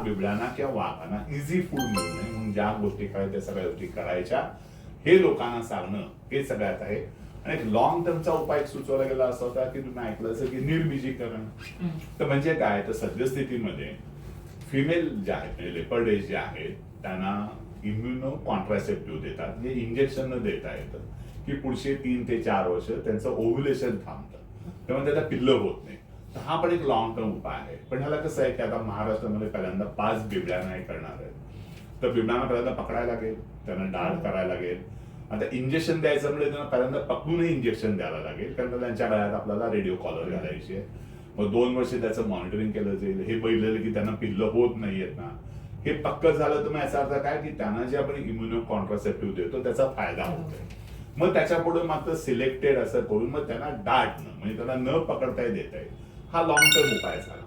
बिबळ्यांना किंवा वाघांना easy food मिळू नये म्हणून ज्या गोष्टी करायच्या त्या सगळ्या गोष्टी करायच्या हे लोकांना सांगणं हे सगळ्यात आहे. आणि एक लॉंग टर्मचा उपाय सुचवला गेला असा होता की तुम्ही ऐकलं असेल की निर्बीजीकरण. तर म्हणजे काय, तर सद्यस्थितीमध्ये फिमेल ज्या आहेत म्हणजे लेपर्डेज जे आहेत त्यांना इम्युनो कॉन्ट्रासेप्टिव्ह देतात, जे इंजेक्शन न देता येतं की पुढचे 3 ते 4 वर्ष त्यांचं ओव्ह्युलेशन थांबतं, त्यामुळे त्याचा पिल्लं होत नाही. तर हा पण एक लॉंग टर्म उपाय आहे. पण ह्याला कसं आहे की आता महाराष्ट्रामध्ये पहिल्यांदा 5 बिबळ्यांना हे करणार आहे. तर बिबळ्यांना पहिल्यांदा पकडायला लागेल, त्यांना डाळ करायला लागेल. आता इंजेक्शन द्यायचं म्हणजे त्यांना पहिल्यांदा पकडूनही इंजेक्शन द्यायला लागेल, कारण त्यांच्या गळ्यात आपल्याला रेडिओ कॉलर घालायची आहे. मग 2 वर्ष त्याचं मॉनिटरिंग केलं जाईल. हे बघितलेलं की त्यांना पिल्लं होत नाहीयेत ना, हे पक्क झालं तर मग याचा अर्थ काय की त्यांना जे आपण इम्युनो कॉन्ट्रासेप्टिव्ह देतो त्याचा फायदा होतोय. मग त्याच्या पुढे मात्र सिलेक्टेड असं करून मग त्यांना डाटणं म्हणजे त्यांना न पकडता देता येईल, हा लॉंग टर्म उपाय झाला.